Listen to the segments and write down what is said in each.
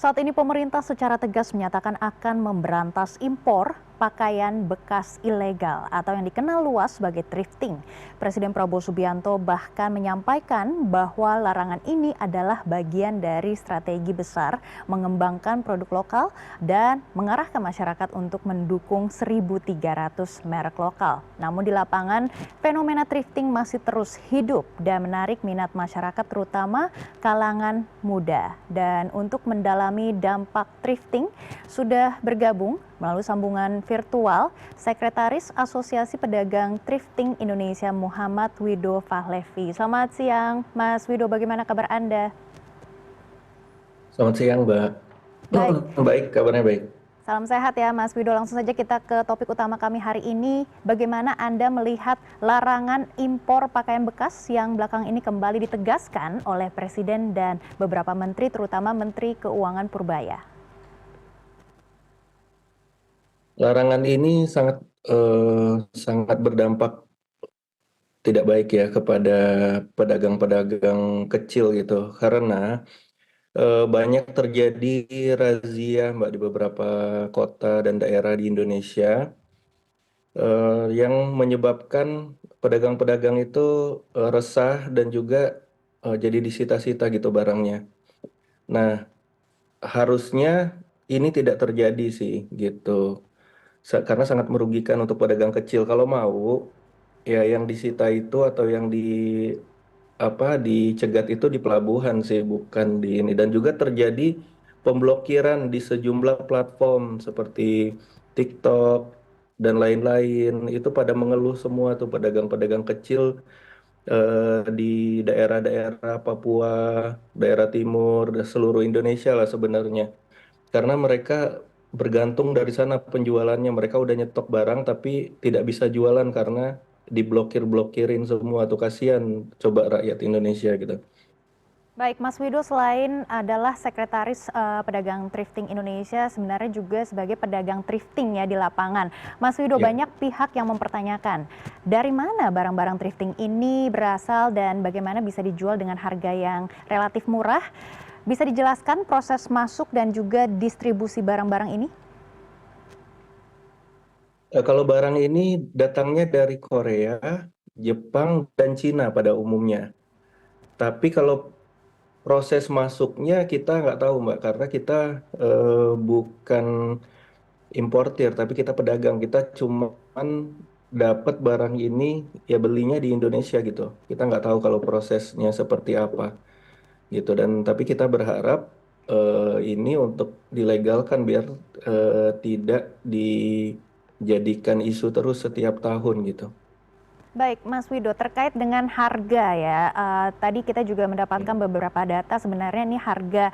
Saat ini pemerintah secara tegas menyatakan akan memberantas impor pakaian bekas ilegal atau yang dikenal luas sebagai thrifting. Presiden Prabowo Subianto bahkan menyampaikan bahwa larangan ini adalah bagian dari strategi besar mengembangkan produk lokal dan mengarahkan masyarakat untuk mendukung 1.300 merek lokal. Namun di lapangan, fenomena thrifting masih terus hidup dan menarik minat masyarakat terutama kalangan muda. Dan untuk mendalami dampak thrifting sudah bergabung melalui sambungan virtual Sekretaris Asosiasi Pedagang Thrifting Indonesia Muhammad Wido Fahlevi. Selamat siang Mas Wido, bagaimana kabar Anda? Selamat siang, Mbak. Baik, Baik, kabarnya baik. salam sehat ya Mas Wido. Langsung saja kita ke topik utama kami hari ini. Bagaimana Anda melihat larangan impor pakaian bekas yang belakang ini kembali ditegaskan oleh Presiden dan beberapa menteri, terutama Menteri Keuangan Purbaya? Larangan ini sangat berdampak tidak baik ya kepada pedagang-pedagang kecil gitu, karena banyak terjadi razia, Mbak, di beberapa kota dan daerah di Indonesia yang menyebabkan pedagang-pedagang itu resah dan juga jadi disita-sita gitu barangnya. Nah, harusnya ini tidak terjadi sih gitu. Karena sangat merugikan untuk pedagang kecil. Kalau mau, ya yang disita itu atau yang dicegat itu di pelabuhan sih, bukan di ini. Dan juga terjadi pemblokiran di sejumlah platform seperti TikTok dan lain-lain. Itu pada mengeluh semua tuh pedagang-pedagang kecil di daerah-daerah Papua, daerah timur, dan seluruh Indonesia lah sebenarnya. Karena mereka bergantung dari sana penjualannya. Mereka udah nyetok barang tapi tidak bisa jualan karena diblokir-blokirin semua tuh, kasihan coba rakyat Indonesia gitu. Baik, Mas Wido selain adalah Sekretaris Pedagang Thrifting Indonesia, sebenarnya juga sebagai pedagang thrifting ya di lapangan. Mas Wido, Ya. banyak pihak yang mempertanyakan dari mana barang-barang thrifting ini berasal dan bagaimana bisa dijual dengan harga yang relatif murah. Bisa dijelaskan proses masuk dan juga distribusi barang-barang ini? Kalau barang ini datangnya dari Korea, Jepang, dan Cina pada umumnya. Tapi kalau proses masuknya kita nggak tahu, Mbak, karena kita bukan importir, tapi kita pedagang. Kita cuman dapat barang ini, ya belinya di Indonesia gitu. Kita nggak tahu kalau prosesnya seperti apa gitu. Dan tapi kita berharap ini untuk dilegalkan biar tidak dijadikan isu terus setiap tahun gitu. Baik, Mas Wido, terkait dengan harga ya, tadi kita juga mendapatkan Ya. beberapa data sebenarnya ini harga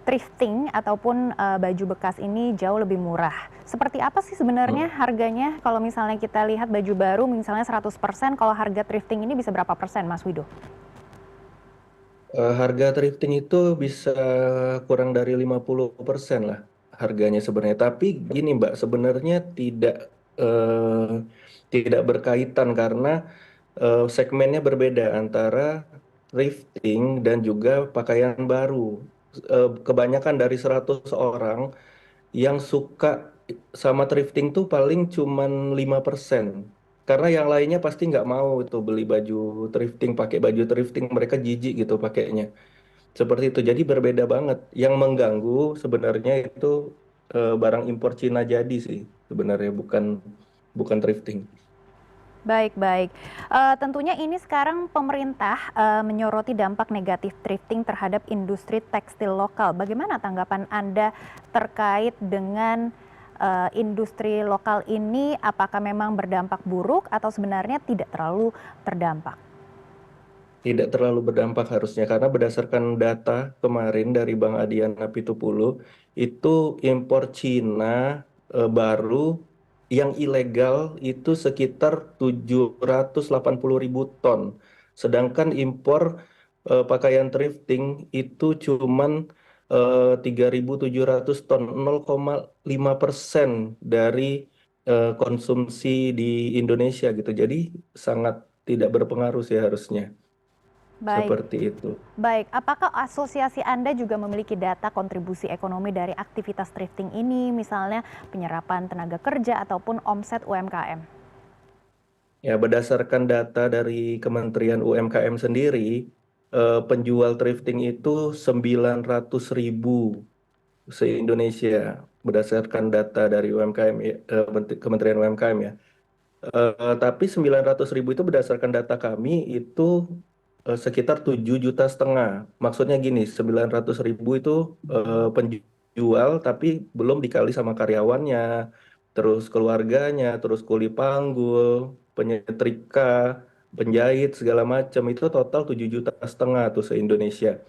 thrifting ataupun baju bekas ini jauh lebih murah. Seperti apa sih sebenarnya Hmm. harganya kalau misalnya kita lihat baju baru misalnya 100%, kalau harga thrifting ini bisa berapa persen, Mas Wido? Harga thrifting itu bisa kurang dari 50% lah harganya sebenarnya. Tapi gini, Mbak, sebenarnya eh, tidak berkaitan karena segmennya berbeda antara thrifting dan juga pakaian baru. Kebanyakan dari 100 orang yang suka sama thrifting tuh paling cuman 5%. Karena yang lainnya pasti nggak mau itu beli baju thrifting, pakai baju thrifting, mereka jijik gitu pakainya. Seperti itu. Jadi berbeda banget. Yang mengganggu sebenarnya itu barang impor Cina jadi sih sebenarnya, bukan bukan thrifting. Baik, baik. Tentunya ini sekarang pemerintah menyoroti dampak negatif thrifting terhadap industri tekstil lokal. Bagaimana tanggapan Anda terkait dengan industri lokal ini? Apakah memang berdampak buruk atau sebenarnya tidak terlalu terdampak? Tidak terlalu berdampak harusnya karena berdasarkan data kemarin dari Bank Adiana Pitupulu itu impor Cina baru yang ilegal itu sekitar 780.000 ton. Sedangkan impor pakaian thrifting itu cuman 3.700 ton, 0,5% dari konsumsi di Indonesia gitu. Jadi sangat tidak berpengaruh sih harusnya. Baik, seperti itu. baik. Apakah asosiasi Anda juga memiliki data kontribusi ekonomi dari aktivitas thrifting ini, misalnya penyerapan tenaga kerja ataupun omset UMKM? Ya, berdasarkan data dari Kementerian UMKM sendiri, penjual thrifting itu 900.000 se-Indonesia, berdasarkan data dari UMKM, Kementerian UMKM ya. Tapi 900.000 itu berdasarkan data kami itu sekitar 7,5 juta. Maksudnya gini, 900.000 itu penjual tapi belum dikali sama karyawannya, terus keluarganya, terus kuli panggul, penyetrika, penjahit segala macam itu total 7,5 juta tuh se-Indonesia.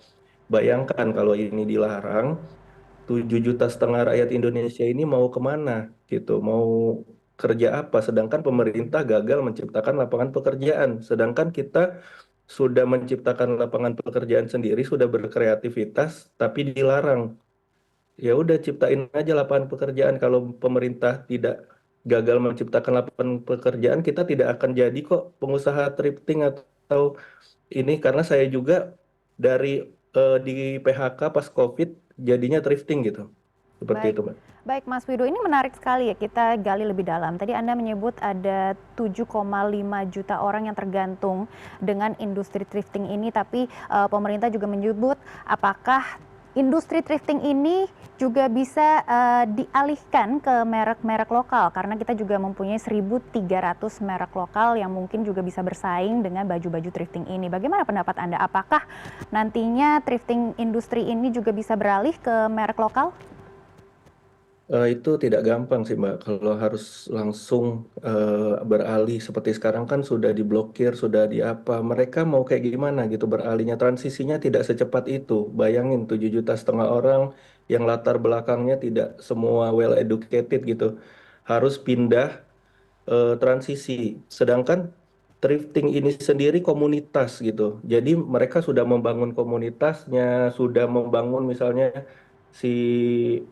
Bayangkan kalau ini dilarang, 7,5 juta rakyat Indonesia ini mau kemana gitu, mau kerja apa? Sedangkan pemerintah gagal menciptakan lapangan pekerjaan. Sedangkan kita sudah menciptakan lapangan pekerjaan sendiri, sudah berkreativitas, tapi dilarang. Ya udah ciptain aja lapangan pekerjaan. Kalau pemerintah tidak gagal menciptakan lapangan pekerjaan, kita tidak akan jadi kok pengusaha thrifting atau ini karena saya juga dari di PHK pas COVID jadinya thrifting gitu. Seperti Baik, itu, Mbak. baik Mas Wido, ini menarik sekali ya, kita gali lebih dalam. Tadi Anda menyebut ada 7,5 juta orang yang tergantung dengan industri thrifting ini, tapi pemerintah juga menyebut apakah industri thrifting ini juga bisa dialihkan ke merek-merek lokal, karena kita juga mempunyai 1.300 merek lokal yang mungkin juga bisa bersaing dengan baju-baju thrifting ini. Bagaimana pendapat Anda? Apakah nantinya thrifting industri ini juga bisa beralih ke merek lokal? Itu tidak gampang sih Mbak, kalau harus langsung beralih seperti sekarang kan sudah diblokir, sudah di apa, mereka mau kayak gimana gitu beralihnya, transisinya tidak secepat itu. Bayangin 7,5 juta orang yang latar belakangnya tidak semua well educated gitu, harus pindah transisi. Sedangkan thrifting ini sendiri komunitas gitu. Jadi mereka sudah membangun komunitasnya, sudah membangun misalnya si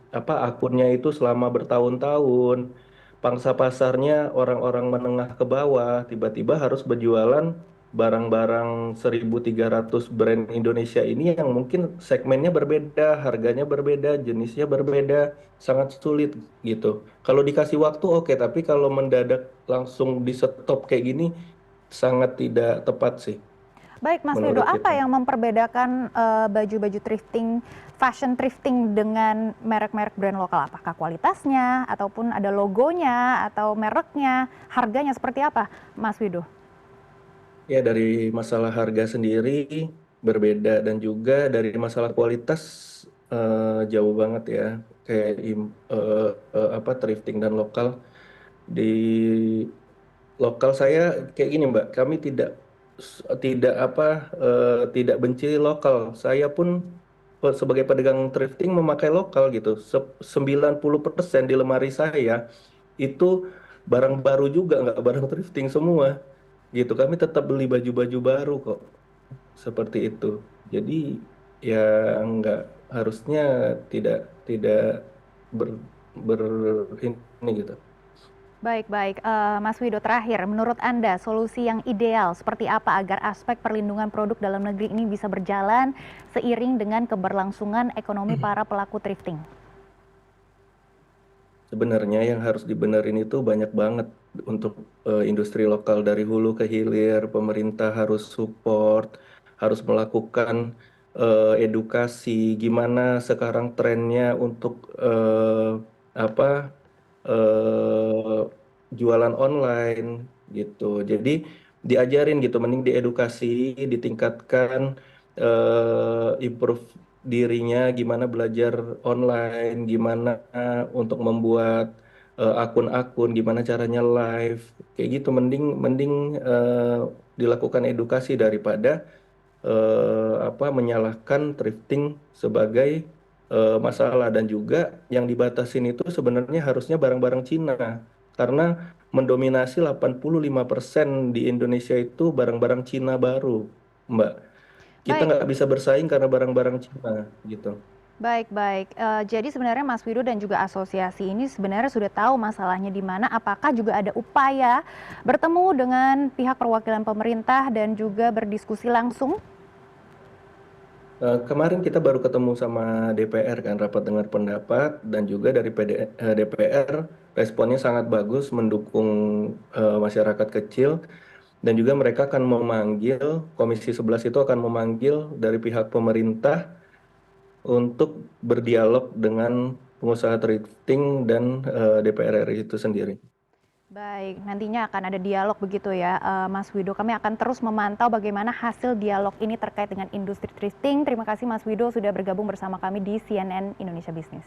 apa akunnya itu selama bertahun-tahun. Pangsa pasarnya orang-orang menengah ke bawah, tiba-tiba harus berjualan barang-barang 1.300 brand Indonesia ini yang mungkin segmennya berbeda, harganya berbeda, jenisnya berbeda, sangat sulit gitu. Kalau dikasih waktu oke, tapi kalau mendadak langsung di stop kayak gini sangat tidak tepat sih Baik Mas Wido, menurut apa kita. yang memperbedakan baju-baju thrifting, fashion thrifting dengan merek-merek brand lokal? Apakah kualitasnya, ataupun ada logonya, atau mereknya, harganya seperti apa, Mas Wido? Ya dari masalah harga sendiri berbeda dan juga dari masalah kualitas jauh banget ya. Kayak apa thrifting dan lokal di lokal saya kayak gini Mbak, kami tidak apa tidak benci lokal. Saya pun sebagai pedagang thrifting memakai lokal gitu. 90% di lemari saya itu barang baru juga, nggak barang thrifting semua. Gitu. Kami tetap beli baju-baju baru kok. Seperti itu. Jadi ya nggak harusnya tidak tidak ber, ber ini gitu. Baik, baik. Mas Wido, terakhir, menurut Anda solusi yang ideal seperti apa agar aspek perlindungan produk dalam negeri ini bisa berjalan seiring dengan keberlangsungan ekonomi para pelaku thrifting? Sebenarnya yang harus dibenerin itu banyak banget untuk industri lokal dari hulu ke hilir. Pemerintah harus support, harus melakukan edukasi. Gimana sekarang trennya untuk apa jualan online gitu. Jadi diajarin gitu, mending diedukasi, ditingkatkan, improve dirinya, gimana belajar online, gimana untuk membuat akun-akun, gimana caranya live, kayak gitu. Mending mending dilakukan edukasi daripada apa menyalahkan thrifting sebagai masalah dan juga yang dibatasin itu sebenarnya harusnya barang-barang Cina karena mendominasi 85% di Indonesia itu barang-barang Cina baru, Mbak. Kita Baik, nggak bisa bersaing karena barang-barang Cina gitu. baik, baik. Jadi sebenarnya Mas Wido dan juga asosiasi ini sebenarnya sudah tahu masalahnya di mana. Apakah juga ada upaya bertemu dengan pihak perwakilan pemerintah dan juga berdiskusi langsung? Kemarin kita baru ketemu sama DPR kan, rapat dengar pendapat, dan juga dari DPR responnya sangat bagus mendukung masyarakat kecil, dan juga mereka akan memanggil, Komisi 11 itu akan memanggil dari pihak pemerintah untuk berdialog dengan pengusaha thrifting dan DPR RI itu sendiri. Baik, nantinya akan ada dialog begitu ya, Mas Wido. Kami akan terus memantau bagaimana hasil dialog ini terkait dengan industri thrifting. Terima kasih Mas Wido sudah bergabung bersama kami di CNN Indonesia Business.